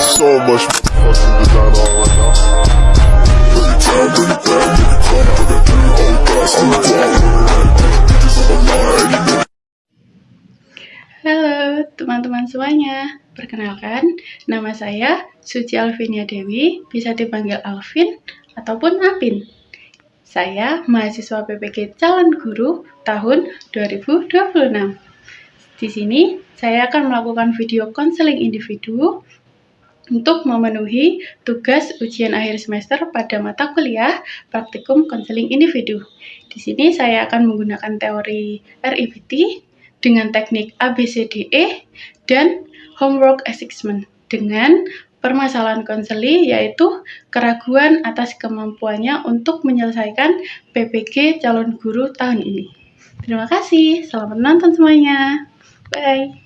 so much motherfucking designer on right now. Bring it down, make it come, put that thing on gas, I'm bitches on my line. Halo teman-teman semuanya, perkenalkan nama saya Suci Alvinia Dewi, bisa dipanggil Alvin ataupun Apin. Saya mahasiswa PPG calon guru tahun 2026. Di sini saya akan melakukan video konseling individu untuk memenuhi tugas ujian akhir semester pada mata kuliah praktikum konseling individu. Di sini saya akan menggunakan teori RIBT dengan teknik ABCDE dan homework assessment dengan permasalahan konseli yaitu keraguan atas kemampuannya untuk menyelesaikan PPG calon guru tahun ini. Terima kasih, selamat menonton semuanya. Bye.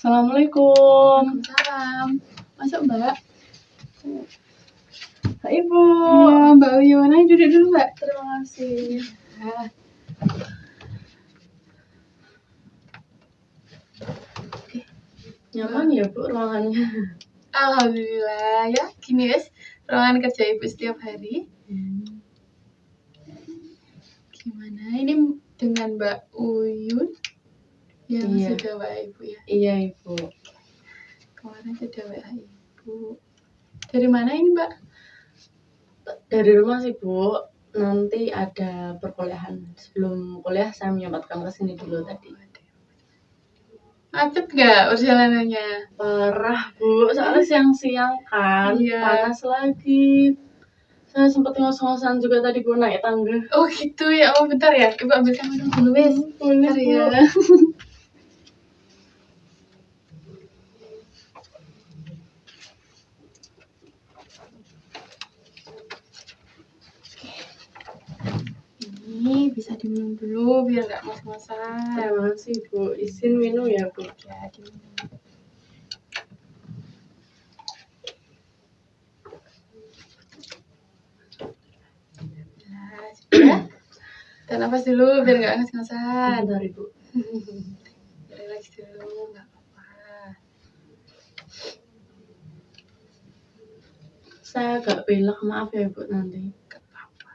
Assalamualaikum. Salam. Masuk Mbak. Mbak Ibu. Iya, Mbak Uyun, ayo duduk dulu Mbak. Terima kasih. Nah. Nyaman ya Bu ruangannya? Alhamdulillah ya, gini guys, ruangan kerja Ibu setiap hari. Gimana? Ini dengan Mbak Uyun yang Iya. sudah WA Ibu ya. Iya Ibu. Kemarin sudah WA Ibu. Dari mana ini Mbak? Dari rumah sih Bu. Nanti ada perkuliahan. Sebelum kuliah saya menyempatkan ke sini dulu tadi. Macet nggak perjalanannya? Parah Bu, soalnya siang-siang kan, Iya. panas lagi. Saya sempat ngos-ngosan juga tadi Bu naik tangga. Oh gitu ya, oh bentar ya, Ibu ambilkan minum dulu wes. Boleh Bentar Bu. ya. Ini bisa diminum dulu biar nggak ngos-ngosan. Terima kasih Bu, izin minum ya Bu. Ya, diminum. Nah, sudah. Tahan nafas dulu biar nggak ngos-ngosan. Bentar Ibu. Relax dulu, nggak apa-apa. Saya agak pilek, maaf ya Bu nanti. Nggak apa-apa.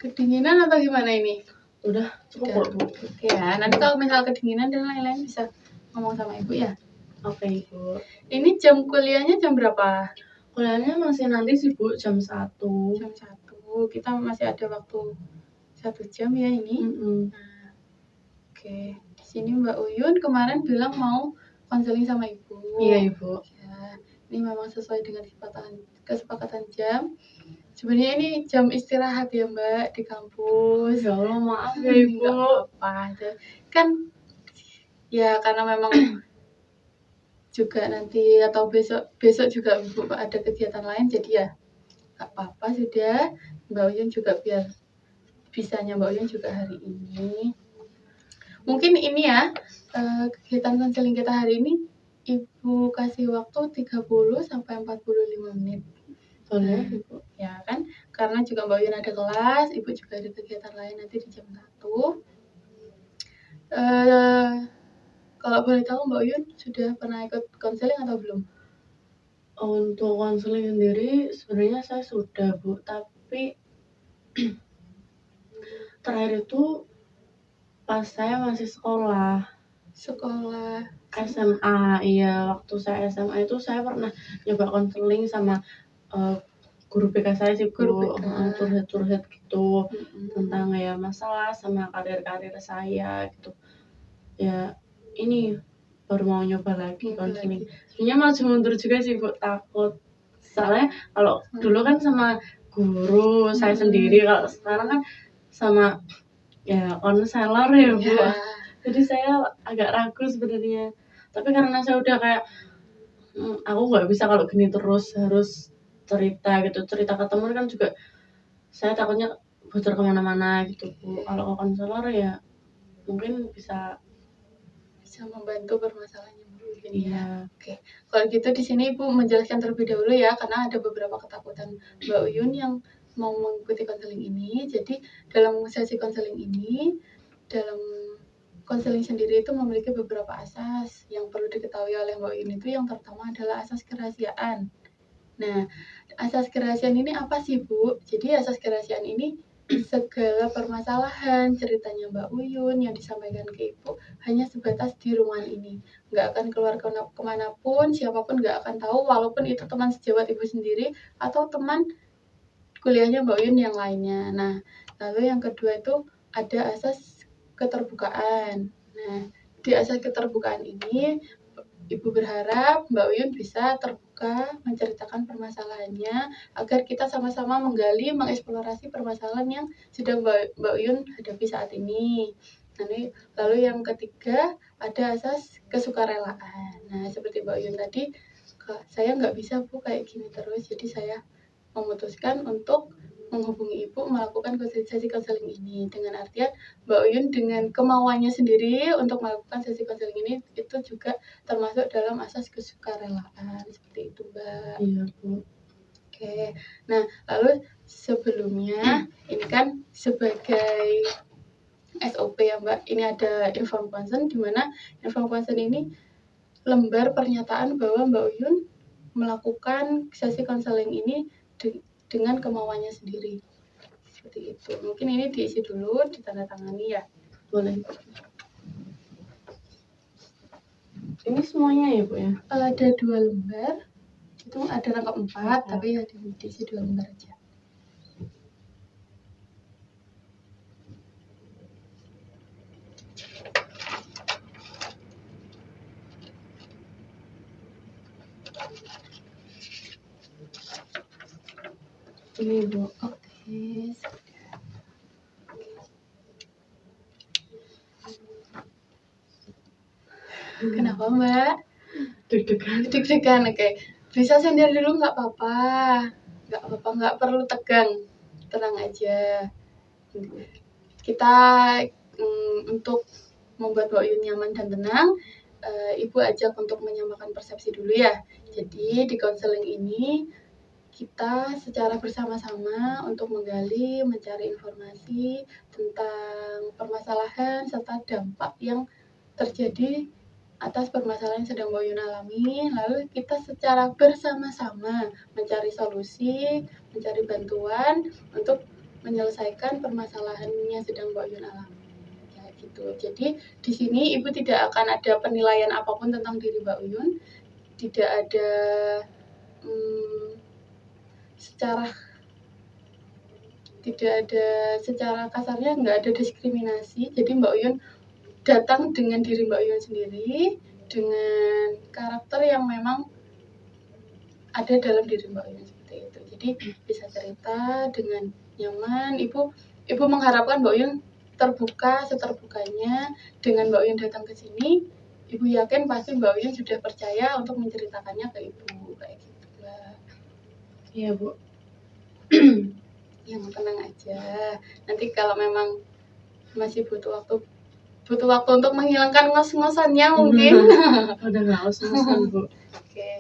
Kedinginan atau gimana ini? Udah cukup kok Bu. Oke ya, nanti kalau misal kedinginan dan lain-lain bisa ngomong sama Ibu ya. Oke Ibu. Ini jam kuliahnya jam berapa? Kuliahnya masih nanti sih Bu, jam 1. Jam 1. Kita masih ada waktu 1 jam ya ini. Nah, oke. Di sini Mbak Uyun kemarin bilang mau konseling sama Ibu. Iya Ibu. Ya, ini memang sesuai dengan kesepakatan jam. Sebenarnya ini jam istirahat ya Mbak di kampus. Ya Allah maaf ya Nggak Ibu. apa-apa. Kan ya karena memang juga nanti atau besok juga Ibu ada kegiatan lain jadi ya nggak apa-apa sudah. Mbak Uyun juga biar bisanya Mbak Uyun juga hari ini. Mungkin ini ya kegiatan konseling kita hari ini Ibu kasih waktu 30 sampai 45 menit. Boleh Ibu. Ya kan? Karena juga Mbak Uyun ada kelas, Ibu juga ada kegiatan lain nanti di jam 1. Kalau boleh tahu Mbak Uyun sudah pernah ikut konseling atau belum? Untuk konseling sendiri sebenarnya saya sudah Bu, tapi terakhir itu pas saya masih sekolah SMA. Iya, waktu saya SMA itu saya pernah nyoba konseling sama guru BK saya sih Bu. Guru BK. Curhat-curhat gitu tentang ya masalah sama karir saya gitu. Ya ini baru mau nyoba lagi konseling. Sebenarnya maju mundur juga sih Bu, takut. Soalnya kalau dulu kan sama guru saya sendiri, kalau sekarang kan sama ya konselor ya Bu. Ya. Jadi saya agak ragu sebenarnya. Tapi karena saya udah kayak Aku nggak bisa kalau gini terus, harus cerita gitu. Cerita ke teman kan juga saya takutnya bocor kemana-mana gitu Bu. Kalau ke konselor ya mungkin bisa membantu permasalahannya Bu Uyun ya. iya. Oke, kalau gitu di sini Ibu menjelaskan terlebih dahulu ya, karena ada beberapa ketakutan Mbak Uyun yang mau mengikuti konseling ini. Jadi dalam sesi konseling ini, dalam konseling sendiri itu memiliki beberapa asas yang perlu diketahui oleh Mbak Uyun itu. Yang pertama adalah asas kerahasiaan. Nah, asas kerahasiaan ini apa sih Bu? Jadi asas kerahasiaan ini segala permasalahan ceritanya Mbak Uyun yang disampaikan ke Ibu hanya sebatas di ruangan ini, nggak akan keluar kemanapun, siapapun nggak akan tahu, walaupun itu teman sejawat Ibu sendiri atau teman kuliahnya Mbak Uyun yang lainnya. Nah, lalu yang kedua itu ada asas keterbukaan. Nah, di asas keterbukaan ini Ibu berharap Mbak Uyun bisa terbuka menceritakan permasalahannya agar kita sama-sama menggali, mengeksplorasi permasalahan yang sedang Mbak Uyun hadapi saat ini. Lalu yang ketiga ada asas kesukarelaan. Nah, seperti Mbak Uyun tadi, saya nggak bisa Bu kayak gini terus, jadi saya memutuskan untuk menghubungi Ibu melakukan sesi konseling ini, dengan artian Mbak Uyun dengan kemauannya sendiri untuk melakukan sesi konseling ini itu juga termasuk dalam asas kesukarelaan, seperti itu Mbak. Iya Bu. Oke, nah lalu sebelumnya ini kan sebagai SOP ya Mbak, ini ada inform consent, di mana inform consent ini lembar pernyataan bahwa Mbak Uyun melakukan sesi konseling ini dengan kemauannya sendiri, seperti itu. Mungkin ini diisi dulu, ditandatangani ya. Boleh. Ini semuanya ya Bu ya? Ada 2 lembar, itu ada lengkap 4, tapi ya diisi 2 lembar aja. Ini Bu. Oke. Kenapa Mbak? Deg-degan, oke. Bisa sendiri dulu nggak apa-apa. Nggak perlu tegang. Tenang aja. Kita untuk membuat Mbak Uyun nyaman dan tenang, Ibu ajak untuk menyamakan persepsi dulu ya. Jadi di konseling ini kita secara bersama-sama untuk menggali, mencari informasi tentang permasalahan serta dampak yang terjadi atas permasalahan yang sedang Mbak Uyun alami. Lalu kita secara bersama-sama mencari solusi, mencari bantuan untuk menyelesaikan permasalahan yang sedang Mbak Uyun alami. Kayak gitu. Jadi di sini Ibu tidak akan ada penilaian apapun tentang diri Mbak Uyun, tidak ada secara kasarnya nggak ada diskriminasi. Jadi Mbak Uyun datang dengan diri Mbak Uyun sendiri, dengan karakter yang memang ada dalam diri Mbak Uyun, seperti itu. Jadi bisa cerita dengan nyaman. Ibu mengharapkan Mbak Uyun terbuka seterbukanya. Dengan Mbak Uyun datang ke sini, Ibu yakin pasti Mbak Uyun sudah percaya untuk menceritakannya ke Ibu, kayak gitu Mbak. Iya Bu. Yang tenang aja. Nanti kalau memang masih butuh waktu untuk menghilangkan ngos-ngosannya mungkin. Udah nggak ngos-ngosan Bu. Oke.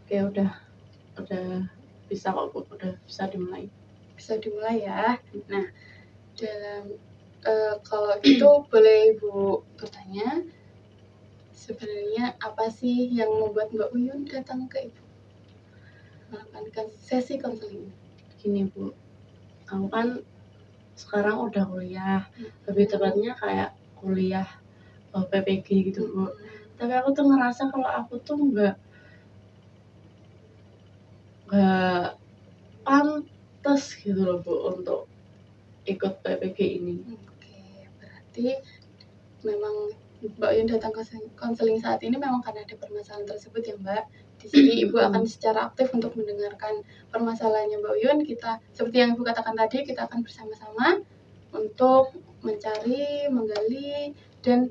Oke, udah bisa kok Bu, udah bisa dimulai. Bisa dimulai ya. Nah, kalau itu boleh Ibu bertanya, sebenarnya apa sih yang membuat Mbak Uyun datang ke Ibu melakukan sesi konseling? Gini Bu, aku kan sekarang udah kuliah, lebih tepatnya kayak kuliah PPG gitu Bu. Tapi aku tuh ngerasa kalau aku tuh nggak pantas gitu loh Bu untuk ikut PPG ini. Oke, berarti memang Mbak Uyun datang ke konseling saat ini memang karena ada permasalahan tersebut ya Mbak. Di sini Ibu akan secara aktif untuk mendengarkan permasalahannya Mbak Uyun. Kita seperti yang Ibu katakan tadi, kita akan bersama-sama untuk mencari, menggali, dan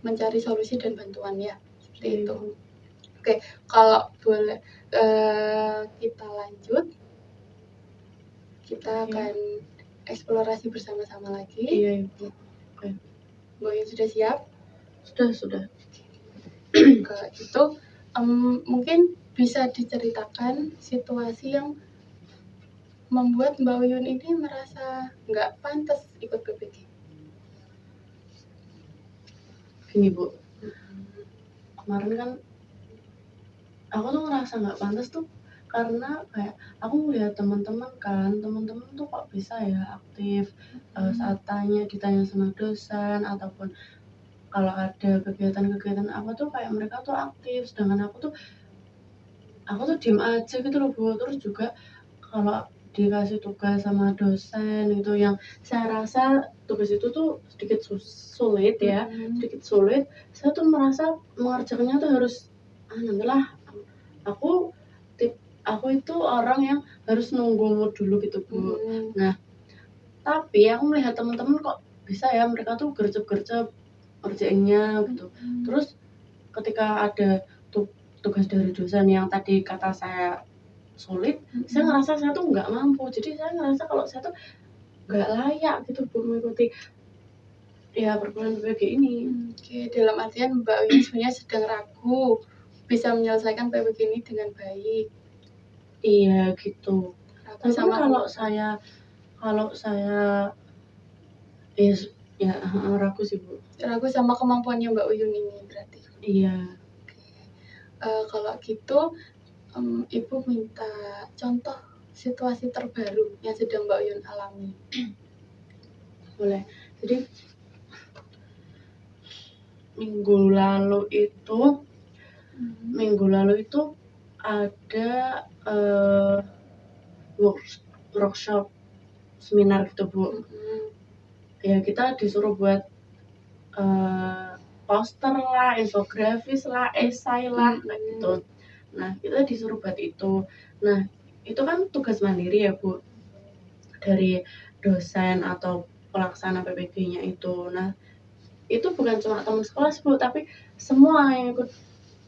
mencari solusi dan bantuan ya, seperti itu. Iya. Oke, kalau boleh kita lanjut, kita Iya. akan eksplorasi bersama-sama lagi. Iya Ibu. Mbak Uyun sudah siap? Sudah. Kalau gitu, mungkin bisa diceritakan situasi yang membuat Mbak Uyun ini merasa nggak pantas ikut PPG. Gini Bu, kemarin kan aku tuh ngerasa nggak pantas tuh karena kayak aku ngeliat teman-teman tuh kok bisa ya aktif saat ditanya sama dosen ataupun kalau ada kegiatan-kegiatan apa tuh kayak mereka tuh aktif, sedangkan aku tuh diem aja gitu loh Bu. Terus juga kalau dikasih tugas sama dosen gitu yang saya rasa tugas itu tuh sedikit sulit ya, saya tuh merasa mengerjakannya tuh harus nantilah aku itu orang yang harus nunggu mood dulu gitu Bu. Nah, tapi aku melihat teman-teman kok bisa ya mereka tuh gercep-gercep kerjainnya gitu. Terus ketika ada tugas dari dosen yang tadi kata saya sulit, saya ngerasa saya tuh nggak mampu. Jadi saya ngerasa kalau saya tuh nggak layak gitu Bu mengikuti ya perkuliahan PPG ini. Oke, dalam artian Mbak Uyun sebenarnya sedang ragu bisa menyelesaikan PPG ini dengan baik. Iya gitu. Ragu Tapi sama kalau saya ya ragu sih Bu. ragu sama kemampuannya Mbak Uyun ini berarti. Iya. Kalau gitu, Ibu minta contoh situasi terbaru yang sedang Mbak Uyun alami. Boleh. Jadi minggu lalu itu ada workshop seminar gitu Bu. Ya kita disuruh buat poster lah, infografis lah, esai lah kayak gitu. Nah kita disuruh buat itu. Nah itu kan tugas mandiri ya Bu dari dosen atau pelaksana PPG-nya itu. Nah itu bukan cuma teman sekolah Bu, tapi semua yang ikut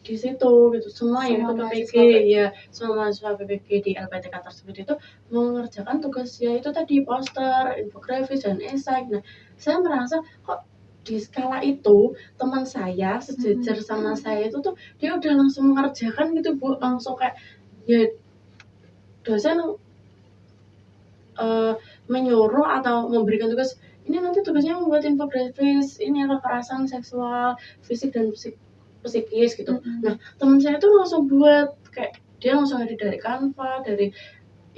di situ gitu, semua yang ikut PPG ya, semua mahasiswa PPG di LPTK tersebut itu mengerjakan tugas ya itu tadi poster, infografis dan esai. Nah saya merasa kok di skala itu teman saya sejajar sama saya itu tuh dia udah langsung mengerjakan gitu Bu, langsung kayak ya dosen menyuruh atau memberikan tugas ini nanti tugasnya membuat infografis ini kekerasan seksual, fisik dan psikis gitu. Nah teman saya tuh langsung buat kayak dia langsung edit dari Canva, dari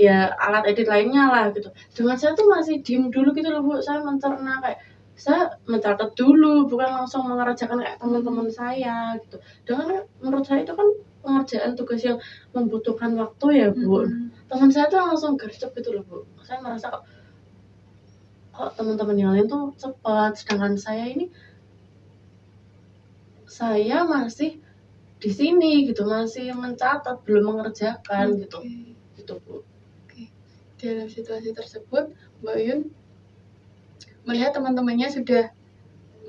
ya alat edit lainnya lah gitu. Dengan saya tuh masih diem dulu gitu loh Bu, saya mencerna kayak saya mencatat dulu bukan langsung mengerjakan kayak teman-teman saya gitu. Dengan menurut saya itu kan pengerjaan tugas yang membutuhkan waktu ya Bu. Teman saya tuh langsung gercep gitu loh Bu. Saya merasa kok teman-teman yang lain tuh cepat, sedangkan saya masih di sini gitu, masih mencatat belum mengerjakan gitu Bu. Dalam situasi tersebut Mbak Uyun melihat teman-temannya sudah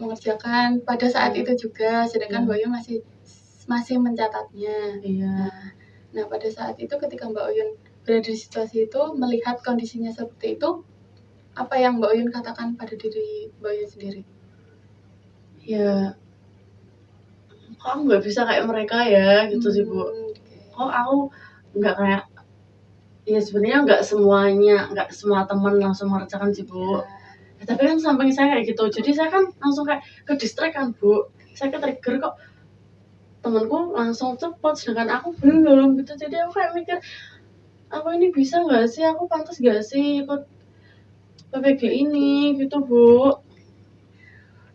mengerjakan pada saat itu juga, sedangkan Mbak Uyun masih mencatatnya. Iya. Nah pada saat itu ketika Mbak Uyun berada di situasi itu, melihat kondisinya seperti itu, apa yang Mbak Uyun katakan pada diri Mbak Uyun sendiri? Ya, kok aku nggak bisa kayak mereka ya gitu sih Bu. Kok aku nggak kayak ya sebenarnya nggak semua teman langsung mengerjakan sih Bu. Ya, tapi kan samping saya kayak gitu, jadi saya kan langsung kayak ke distract kan Bu. Saya ke trigger kok temanku langsung cepet sedangkan aku belum gitu. Jadi aku kayak mikir apa ini bisa nggak sih, aku pantas nggak sih ikut PPG ini gitu Bu.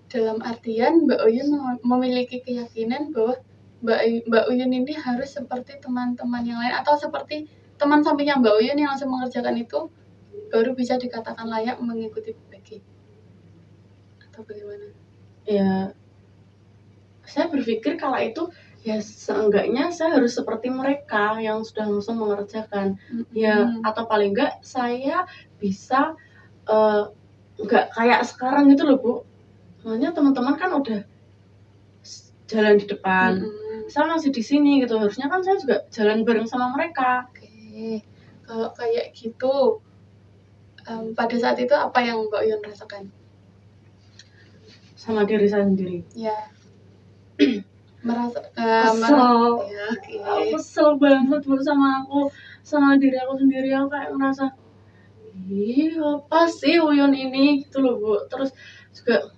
Dalam artian Mbak Uyun memiliki keyakinan bahwa Mbak Uyun ini harus seperti teman-teman yang lain atau seperti teman sampingnya Mbak Uyun yang langsung mengerjakan itu baru bisa dikatakan layak mengikuti PPG atau bagaimana? Ya saya berpikir kalau itu ya seenggaknya saya harus seperti mereka yang sudah langsung mengerjakan. Ya atau paling enggak saya bisa nggak kayak sekarang gitu loh Bu. Soalnya teman-teman kan udah jalan di depan. Mm-mm. Saya masih di sini gitu, harusnya kan saya juga jalan bareng sama mereka. Oke, kalau kayak gitu, pada saat itu apa yang Mbak Uyun rasakan? Sama diri saya sendiri. Ya, merasa Kesel. ya, oke. Aku kesel banget Bu sama diri aku sendiri. Aku kayak ngerasa, ih apa sih Uyun ini gitu loh Bu. Terus juga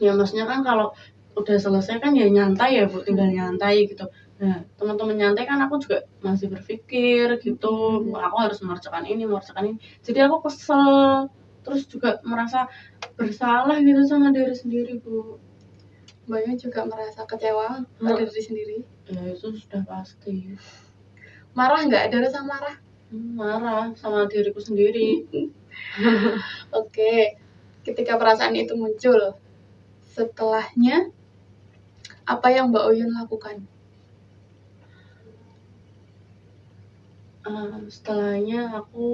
ya maksudnya kan kalau udah selesai kan ya nyantai ya Bu, tinggal nyantai gitu. Nah teman-teman nyantai kan aku juga masih berpikir gitu, aku harus mengerjakan ini. Jadi aku kesel, terus juga merasa bersalah gitu sama diri sendiri Bu. Mbak Uyun juga merasa kecewa pada diri sendiri. Ya itu sudah pasti. Marah nggak? Ada rasa marah? Marah sama diriku sendiri. Oke, ketika perasaan itu muncul, setelahnya apa yang Mbak Uyun lakukan? Setelahnya aku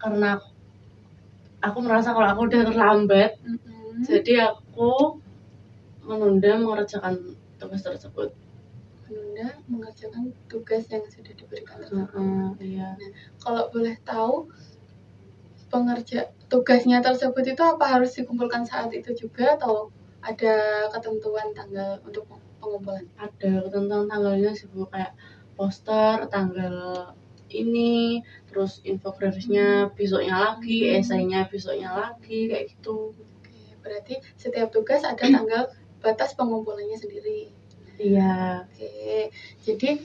karena aku merasa kalau aku udah terlambat, jadi aku menunda mengerjakan tugas tersebut. Menunda mengerjakan tugas yang sudah diberikan tersebut. Iya. Nah, kalau boleh tahu tugasnya tersebut itu apa harus dikumpulkan saat itu juga atau ada ketentuan tanggal untuk pengumpulan? Ada ketentuan tanggalnya sih Bu, kayak poster tanggal ini, terus infografisnya besoknya lagi, esainya besoknya lagi, kayak gitu. Oke, berarti setiap tugas ada tanggal batas pengumpulannya sendiri. Iya. Oke, jadi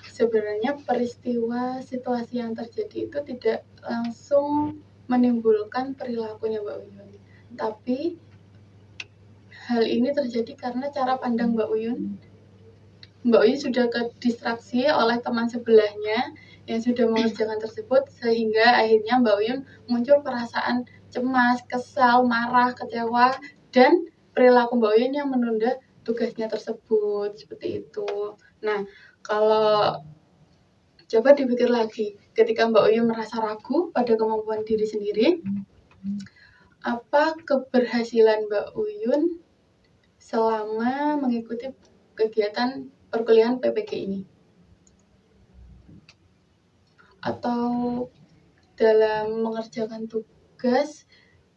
sebenarnya peristiwa situasi yang terjadi itu tidak langsung menimbulkan perilakunya Mbak Uyun, tapi hal ini terjadi karena cara pandang Mbak Uyun. Mbak Uyun sudah kedistraksi oleh teman sebelahnya yang sudah mengerjakan tersebut, sehingga akhirnya Mbak Uyun muncul perasaan cemas, kesal, marah, kecewa, dan perilaku Mbak Uyun yang menunda tugasnya tersebut, seperti itu. Nah, kalau coba dipikir lagi, ketika Mbak Uyun merasa ragu pada kemampuan diri sendiri, apa keberhasilan Mbak Uyun selama mengikuti kegiatan perkuliahan PPG ini? Atau dalam mengerjakan tugas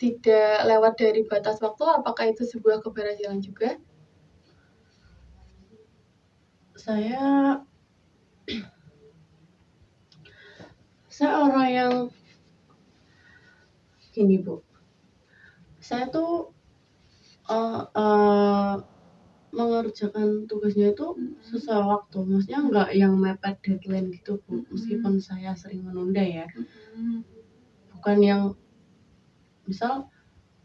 tidak lewat dari batas waktu, apakah itu sebuah keberhasilan juga? Saya orang yang gini Bu, saya tuh mengerjakan tugasnya itu sesuai waktu, maksudnya nggak yang mepet deadline gitu Bu, meskipun saya sering menunda ya, bukan yang misal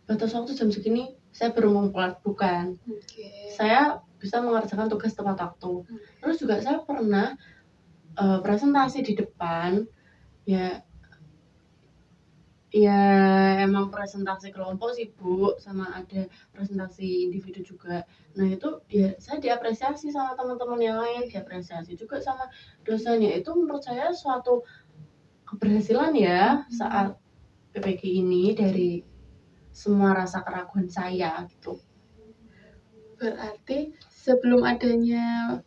batas waktu jam segini saya baru mengumpulkan, bukan. Saya bisa mengerjakan tugas tepat waktu. Terus juga saya pernah presentasi di depan, ya emang presentasi kelompok sih Bu, sama ada presentasi individu juga. Nah itu saya diapresiasi sama teman-teman yang lain, diapresiasi juga sama dosennya. Itu menurut saya suatu keberhasilan ya saat PPG ini dari semua rasa keraguan saya gitu. Berarti sebelum adanya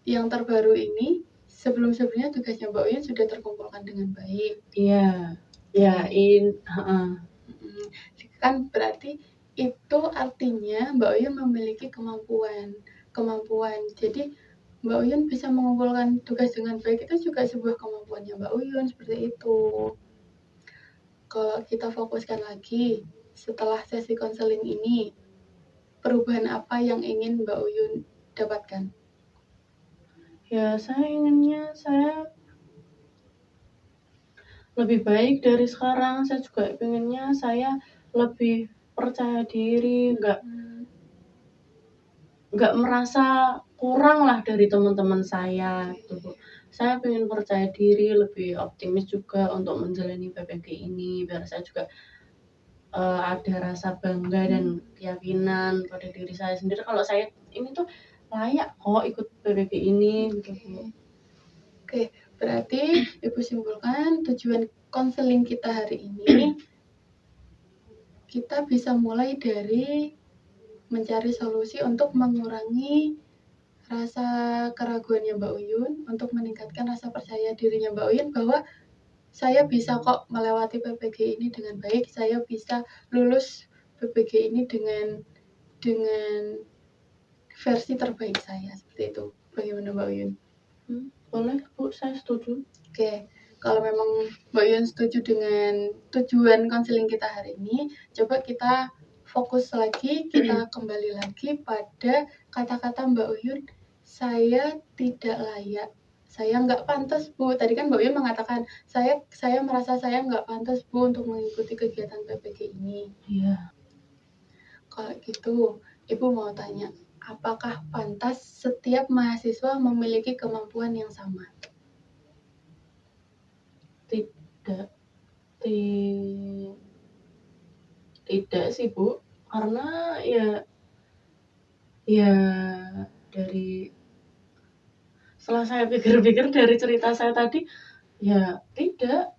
yang terbaru ini, sebelum-sebelumnya tugasnya Mbak Uyun sudah terkumpulkan dengan baik. Iya. Kan berarti itu artinya Mbak Uyun memiliki kemampuan. Jadi Mbak Uyun bisa mengumpulkan tugas dengan baik itu juga sebuah kemampuannya Mbak Uyun, seperti itu. Kalau kita fokuskan lagi, setelah sesi konseling ini, perubahan apa yang ingin Mbak Uyun dapatkan? Ya saya inginnya saya lebih baik dari sekarang. Saya juga pengennya saya lebih percaya diri, nggak merasa kurang lah dari teman-teman saya gitu Bu. Saya pengen percaya diri, lebih optimis juga untuk menjalani PPG ini, biar saya juga ada rasa bangga dan keyakinan pada diri saya sendiri kalau saya ini tuh layak kok ikut PPG ini gitu Bu. Oke, berarti Ibu simpulkan tujuan konseling kita hari ini, kita bisa mulai dari mencari solusi untuk mengurangi rasa keraguannya Mbak Uyun, untuk meningkatkan rasa percaya dirinya Mbak Uyun bahwa saya bisa kok melewati PPG ini dengan baik, saya bisa lulus PPG ini dengan versi terbaik saya, seperti itu. Bagaimana Mbak Uyun? Boleh Bu, saya setuju. Oke, kalau memang Mbak Uyun setuju dengan tujuan konseling kita hari ini, coba kita fokus lagi, kita kembali lagi pada kata-kata Mbak Uyun, saya tidak layak, saya nggak pantas Bu. Tadi kan Mbak Uyun mengatakan, saya merasa saya nggak pantas Bu untuk mengikuti kegiatan PPG ini. Iya. Kalau gitu, Ibu mau tanya, apakah pantas setiap mahasiswa memiliki kemampuan yang sama? Tidak. Tidak sih Bu, karena ya dari setelah saya pikir-pikir dari cerita saya tadi, ya tidak.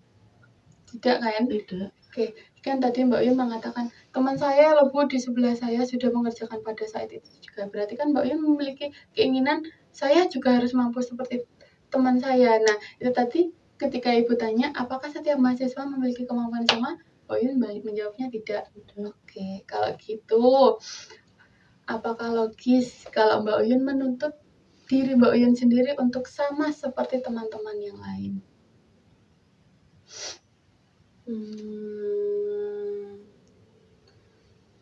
Tidak kan? Tidak. Oke, kan tadi Mbak Uyun mengatakan teman saya loh Bu di sebelah saya sudah mengerjakan pada saat itu juga. Berarti kan Mbak Uyun memiliki keinginan saya juga harus mampu seperti teman saya. Nah, itu tadi ketika Ibu tanya apakah setiap mahasiswa memiliki kemampuan sama, Mbak Uyun menjawabnya tidak. Oke, kalau gitu apakah logis kalau Mbak Uyun menuntut diri Mbak Uyun sendiri untuk sama seperti teman-teman yang lain?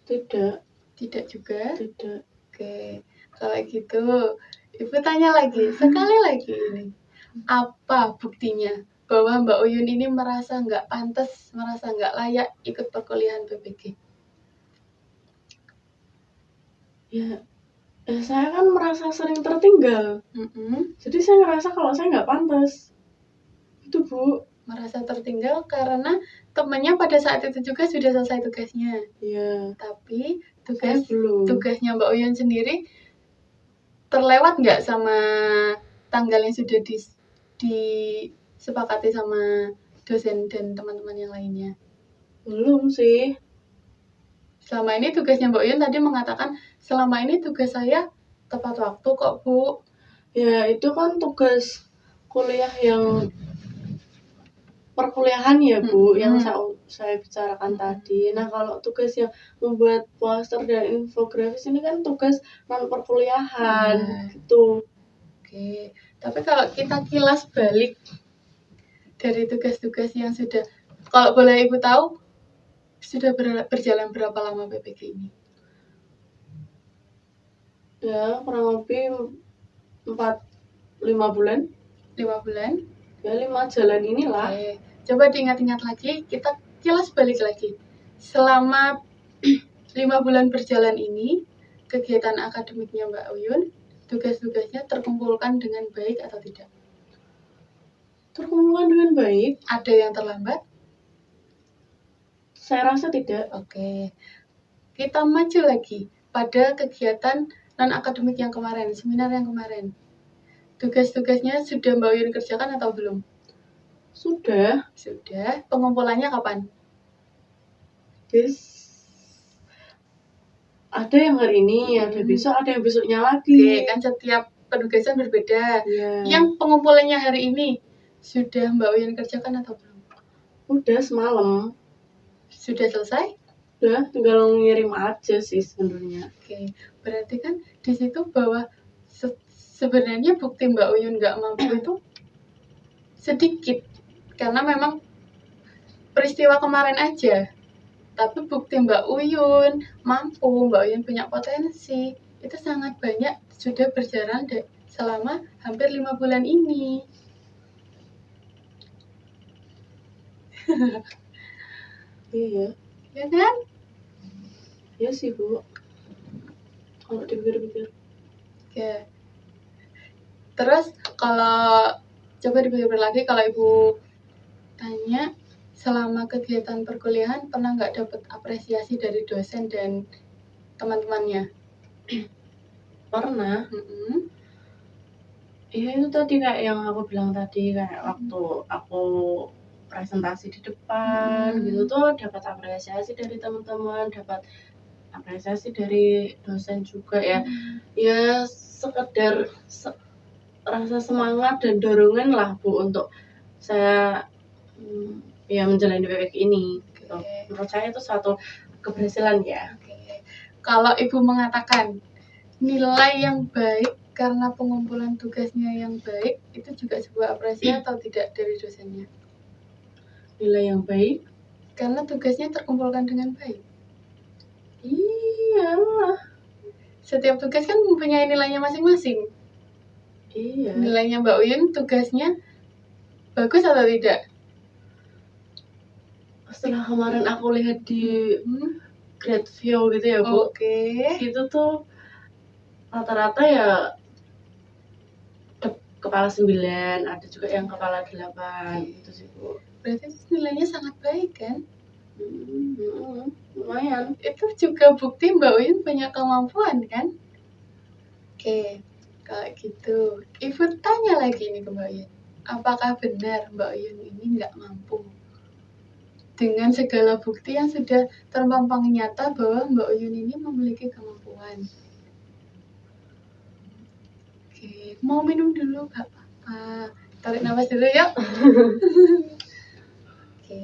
Tidak. Tidak juga? Tidak. Oke, kalau gitu Ibu tanya lagi, sekali lagi ini. Apa buktinya bahwa Mbak Uyun ini merasa nggak pantas, merasa nggak layak ikut perkuliahan PPG? Ya, saya kan merasa sering tertinggal. Jadi saya ngerasa kalau saya nggak pantas. Itu Bu. Merasa tertinggal karena temannya pada saat itu juga sudah selesai tugasnya. Iya. Tapi Saya belum. tugasnya Mbak Uyun sendiri terlewat nggak sama tanggal yang sudah disepakati sama dosen dan teman-teman yang lainnya? Belum sih. Selama ini tugasnya Mbak Uyun tadi mengatakan, selama ini tugas saya tepat waktu kok Bu. Ya itu kan tugas kuliah yang perkuliahan ya Bu, yang saya bicarakan tadi. Nah kalau tugas yang membuat poster dan infografis ini kan tugas non perkuliahan gitu. Oke, tapi kalau kita kilas balik dari tugas-tugas yang sudah, kalau boleh Ibu tahu, sudah berjalan berapa lama PPG ini? Ya kurang lebih 4-5 bulan. 5 bulan? Ya 5 jalan inilah. Oke. Coba diingat-ingat lagi, kita kilas balik lagi. Selama 5 bulan berjalan ini, kegiatan akademiknya Mbak Uyun, tugas-tugasnya terkumpulkan dengan baik atau tidak? Terkumpulkan dengan baik. Ada yang terlambat? Saya rasa tidak. Oke. Kita maju lagi pada kegiatan non-akademik yang kemarin, seminar yang kemarin. Tugas-tugasnya sudah Mbak Uyun kerjakan atau belum? Sudah. Sudah. Pengumpulannya kapan? Yes. Ada yang hari ini, ada besok, ada yang besoknya lagi. Oke, kan setiap penugasan berbeda. Yeah. Yang pengumpulannya hari ini sudah Mbak Uyun kerjakan atau belum? Udah semalam. Sudah selesai? Udah, tinggal ngirim aja sih sebenarnya. Oke, berarti kan di situ bahwa sebenarnya bukti Mbak Uyun nggak mampu itu sedikit, karena memang peristiwa kemarin aja. Tapi bukti Mbak Uyun mampu, Mbak Uyun punya potensi, itu sangat banyak sudah berjalan selama hampir 5 bulan ini. Iya. Ya kan? Iya sih Bu. Kalau dipikir-pikir. Ya. Terus kalau coba dipikir lagi, kalau Ibu tanya selama kegiatan perkuliahan pernah nggak dapat apresiasi dari dosen dan teman-temannya? Pernah. Iya itu tadi kayak yang aku bilang tadi, kayak waktu aku presentasi di depan gitu tuh dapat apresiasi dari teman-teman, dapat apresiasi dari dosen juga ya. Ya sekedar rasa semangat dan dorongan lah Bu untuk saya ya menjalani PPG ini gitu. Menurut saya itu suatu keberhasilan ya. Kalau Ibu mengatakan nilai yang baik karena pengumpulan tugasnya yang baik, itu juga sebuah apresiasi atau tidak dari dosennya? Nilai yang baik Karena tugasnya terkumpulkan dengan baik. iyalah. Setiap tugas kan mempunyai nilainya masing-masing. Iya. Nilainya Mbak Uyun tugasnya bagus atau tidak? Setelah kemarin aku lihat di grade view gitu ya Bu, Oke. itu tuh rata-rata ya kepala 9, ada juga yang kepala 8 gitu sih Bu. Berarti nilainya sangat baik kan? Lumayan. Itu juga bukti Mbak Uyun punya kemampuan kan? Oke, kalau gitu Ibu tanya lagi nih ke Mbak Uyun, apakah benar Mbak Uyun ini nggak mampu? Dengan segala bukti yang sudah terpampang nyata bahwa Mbak Uyun ini memiliki kemampuan. Oke, mau minum dulu Kak Papa. Tarik nafas dulu yuk. Oke.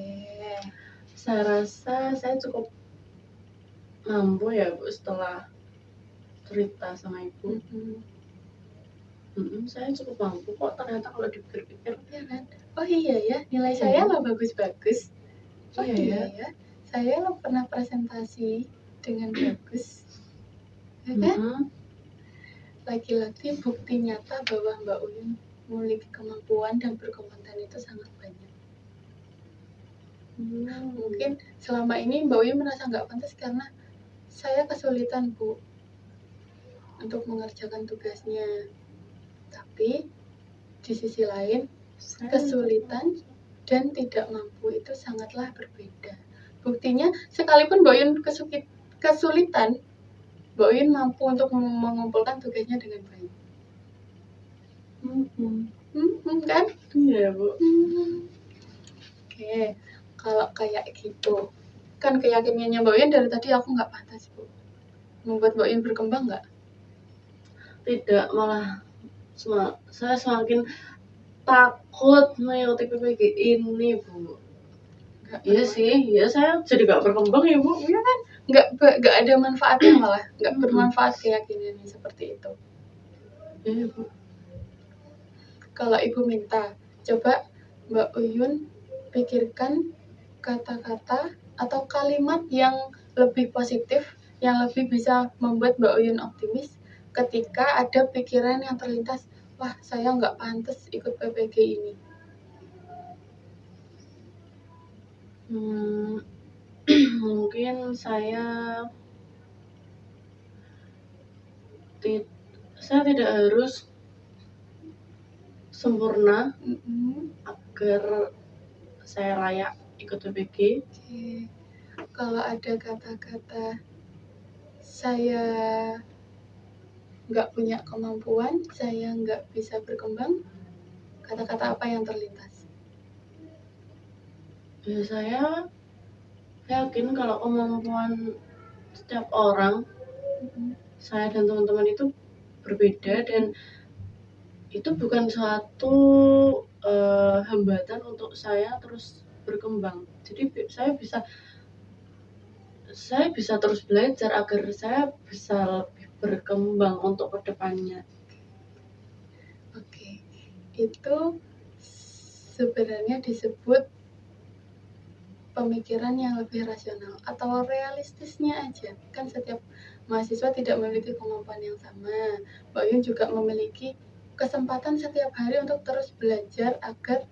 Saya rasa saya cukup mampu ya Bu setelah cerita sama Ibu. Saya cukup mampu kok ternyata kalau dipikir-pikir. Iya kan? Oh iya ya, nilai saya lo bagus-bagus. Oh Iya iya ya, saya lo pernah presentasi dengan bagus. Ya kan? Lagi-lagi bukti nyata bahwa Mbak Uyun memiliki kemampuan dan berkompeten itu sangat banyak. Mungkin selama ini Mbak Uyun merasa nggak pantas karena saya kesulitan Bu untuk mengerjakan tugasnya. Tapi di sisi lain kesulitan dan tidak mampu itu sangatlah berbeda. Buktinya sekalipun Mbak Uyun kesulitan, Mbak Uyun mampu untuk mengumpulkan tugasnya dengan baik. Kan? Iya Bu. Oke, kalau kayak gitu, kan keyakinannya Mbak Uyun dari tadi aku nggak pantas Bu. Membuat Mbak Uyun berkembang nggak? Tidak, malah saya semakin takut mengikuti PPG ini Bu. Iya sih, ya saya jadi gak berkembang ya Bu. Iya kan? Nggak ada manfaatnya malah, nggak bermanfaat keyakinannya seperti itu. Iya Bu. Kalau Ibu minta, coba Mbak Uyun pikirkan kata-kata atau kalimat yang lebih positif, yang lebih bisa membuat Mbak Uyun optimis ketika ada pikiran yang terlintas, wah saya nggak pantas ikut PPG ini. Mungkin saya tidak harus sempurna agar saya layak ikut PPG. Oke. Kalau ada kata-kata saya nggak punya kemampuan, saya nggak bisa berkembang, kata-kata apa yang terlintas? Ya saya yakin kalau kemampuan setiap orang, saya dan teman-teman itu berbeda dan itu bukan suatu hambatan untuk saya terus berkembang. Jadi saya bisa terus belajar agar saya bisa lebih berkembang untuk kedepannya. Oke, itu sebenarnya disebut pemikiran yang lebih rasional atau realistisnya aja. Kan setiap mahasiswa tidak memiliki kemampuan yang sama. Mbak Yun juga memiliki kesempatan setiap hari untuk terus belajar agar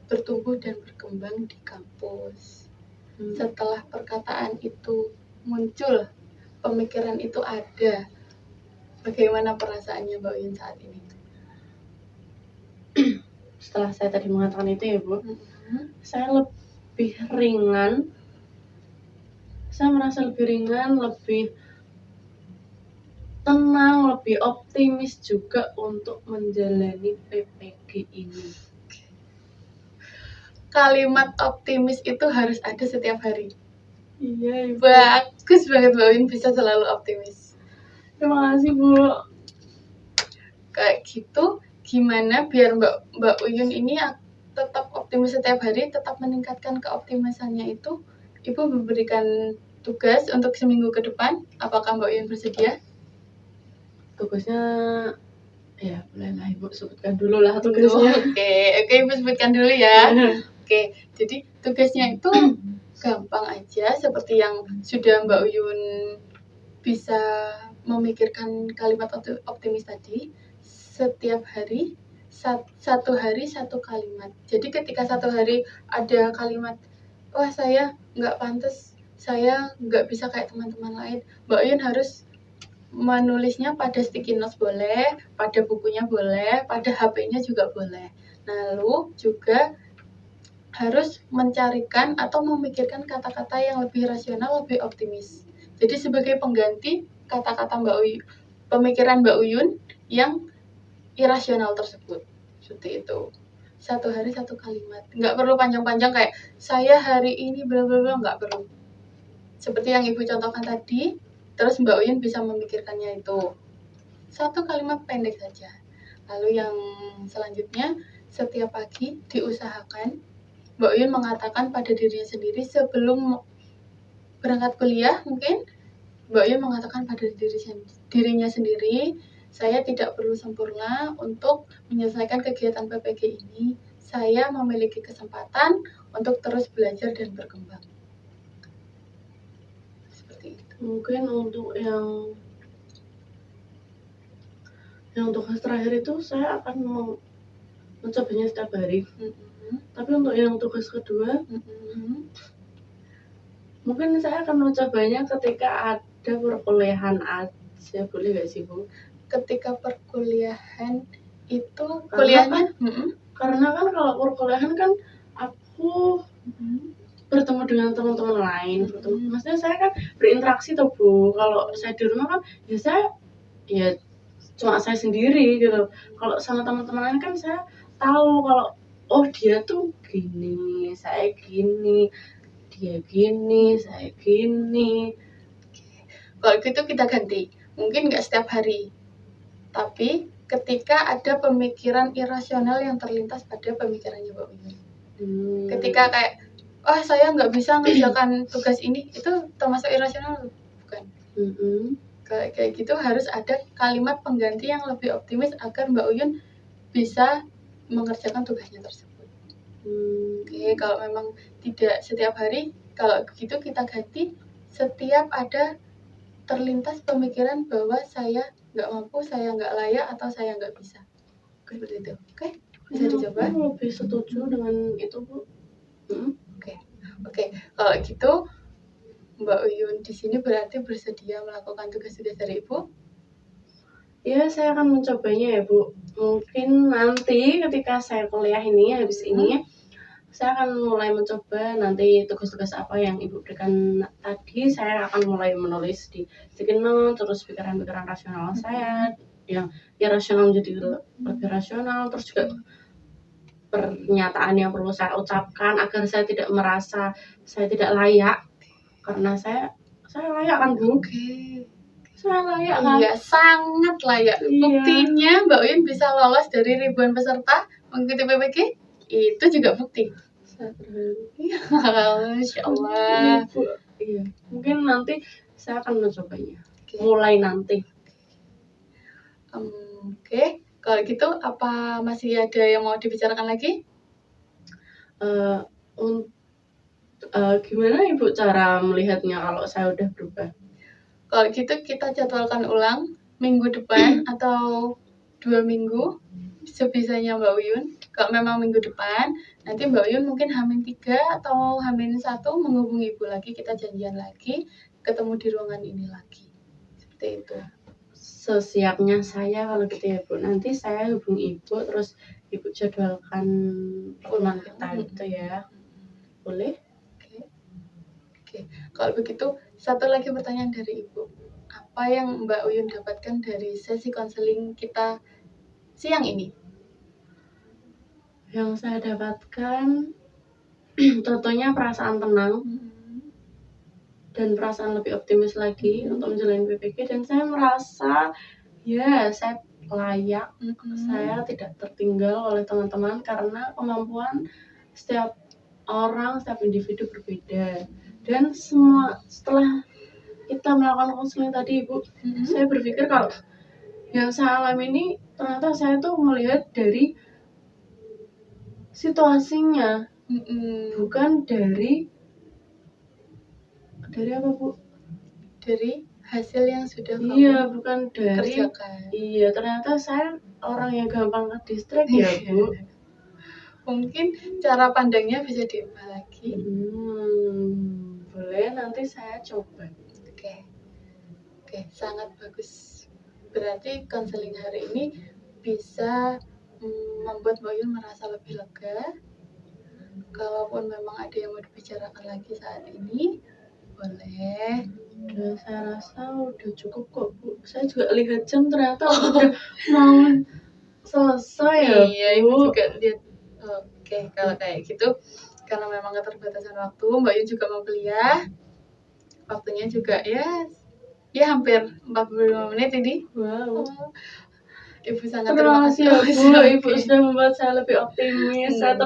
bertumbuh dan berkembang di kampus. Setelah perkataan itu muncul, pemikiran itu ada, bagaimana perasaannya Mbak Yun saat ini? Setelah saya tadi mengatakan itu ya Bu, saya lebih ringan, saya merasa lebih ringan, lebih tenang, lebih optimis juga untuk menjalani PPG ini. kalimat optimis itu harus ada setiap hari. Iya, Ibu. Bagus banget Mbak Uyun bisa selalu optimis. Terima kasih, Bu. Kayak gitu, gimana biar Mbak Uyun ini tetap optimis setiap hari, tetap meningkatkan keoptimisannya itu, Ibu memberikan tugas untuk seminggu ke depan. Apakah Mbak Uyun bersedia? Tugasnya ya bolehlah Ibu sebutkan dulu lah tugasnya. Oke, Ibu sebutkan dulu ya. Oke, jadi tugasnya itu gampang aja, seperti yang sudah Mbak Uyun bisa memikirkan kalimat optimis tadi. Setiap hari, satu hari satu kalimat. Jadi ketika satu hari ada kalimat, wah saya nggak pantas, saya nggak bisa kayak teman-teman lain, Mbak Uyun harus menulisnya pada sticky notes boleh, pada bukunya boleh, pada HP-nya juga boleh. Lalu juga harus mencarikan atau memikirkan kata-kata yang lebih rasional, lebih optimis. Jadi sebagai pengganti kata-kata pemikiran Mbak Uyun yang irasional tersebut. Seperti itu. Satu hari satu kalimat. Nggak perlu panjang-panjang kayak saya hari ini bla bla bla, nggak perlu. Seperti yang Ibu contohkan tadi, terus Mbak Uyun bisa memikirkannya itu. Satu kalimat pendek saja. Lalu yang selanjutnya, setiap pagi diusahakan Mbak Uyun mengatakan pada dirinya sendiri sebelum berangkat kuliah, mungkin Mbak Uyun mengatakan pada dirinya sendiri, saya tidak perlu sempurna untuk menyelesaikan kegiatan PPG ini. Saya memiliki kesempatan untuk terus belajar dan berkembang. Seperti itu. Mungkin untuk yang tugas terakhir itu saya akan mencobanya setiap hari. Tapi untuk yang tugas kedua, mungkin saya akan mencobanya ketika ada perkuliahan aja, boleh nggak sih Bu? Ketika perkuliahan itu Karena kuliahnya karena kan kalau perkuliahan kan aku bertemu dengan teman-teman lain, maksudnya saya kan berinteraksi tuh Bu. Kalau saya di rumah kan ya saya ya cuma saya sendiri gitu. Kalau sama teman-teman lain kan saya tahu kalau oh dia tuh gini, saya gini, dia gini, saya gini. Kalau gitu kita ganti. Mungkin nggak setiap hari, tapi ketika ada pemikiran irasional yang terlintas pada pemikirannya Mbak Uyun. Ketika kayak, oh saya nggak bisa ngerjakan tugas ini, itu termasuk irasional bukan? Kayak gitu harus ada kalimat pengganti yang lebih optimis agar Mbak Uyun bisa mengerjakan tugasnya tersebut. Oke, kalau memang tidak setiap hari, kalau begitu kita ganti setiap ada terlintas pemikiran bahwa saya nggak mampu, saya nggak layak, atau saya nggak bisa. Seperti itu. Oke, bisa dicoba. Aku lebih setuju dengan itu Bu. Oke, kalau gitu Mbak Uyun di sini berarti bersedia melakukan tugas-tugas dari Ibu? Ya, saya akan mencobanya ya Bu. Mungkin nanti ketika saya kuliah ini, habis ini, saya akan mulai mencoba nanti tugas-tugas apa yang Ibu berikan tadi. Saya akan mulai menulis di sticky note, terus pikiran-pikiran rasional saya, yang rasional menjadi lebih rasional, terus juga pernyataan yang perlu saya ucapkan agar saya tidak merasa saya tidak layak. Karena saya layak kan Bu? Saya layak kan? Iya, sangat layak. Iya. Buktinya Mbak Uyun bisa lolos dari ribuan peserta mengikuti PPG, itu juga bukti. Iya, Masya Allah. Iya, mungkin nanti saya akan mencobanya. Mulai nanti. Oke, kalau gitu apa masih ada yang mau dibicarakan lagi? Gimana Ibu cara melihatnya kalau saya udah berubah? Kalau gitu kita jadwalkan ulang minggu depan atau 2 minggu sebisanya Mbak Uyun. Kalau memang minggu depan, nanti Mbak Uyun mungkin H-3 atau H-1 menghubungi Ibu lagi, kita janjian lagi, ketemu di ruangan ini lagi. Seperti itu. Sesiapnya saya kalau gitu ya Bu. Nanti saya hubungi Ibu, terus Ibu jadwalkan pertemuan kita gitu ya. Boleh? Oke. Kalau begitu, satu lagi pertanyaan dari Ibu. Apa yang Mbak Uyun dapatkan dari sesi konseling kita siang ini? Yang saya dapatkan tentunya perasaan tenang dan perasaan lebih optimis lagi untuk menjalani PPG, dan saya merasa ya saya layak, saya tidak tertinggal oleh teman-teman karena kemampuan setiap orang, setiap individu berbeda. Dan semua setelah kita melakukan konseling tadi Ibu, saya berpikir kalau yang saya alami ini ternyata saya tuh melihat dari situasinya, bukan dari apa Bu? Dari hasil yang sudah Iya, kamu bukan dari kerjakan. Iya, ternyata saya orang yang gampang ke distract ya Bu. Mungkin cara pandangnya bisa diubah lagi. Boleh nanti saya coba. Oke, sangat bagus. Berarti konseling hari ini bisa membuat Mbak Yul merasa lebih lega. Kalaupun memang ada yang mau dibicarakan lagi saat ini, boleh. Udah, saya rasa udah cukup kok Bu. Saya juga lihat jam ternyata udah mau selesai ya Iya, Bu. Ibu juga lihat. Oke, kalau kayak gitu, karena memang keterbatasan waktu, Mbak Yul juga mau kuliah. Waktunya juga ya hampir 45 menit ini. Wow. Ibu sangat Terima kasih ya Bu. Ibu sudah membuat saya lebih optimis. Saya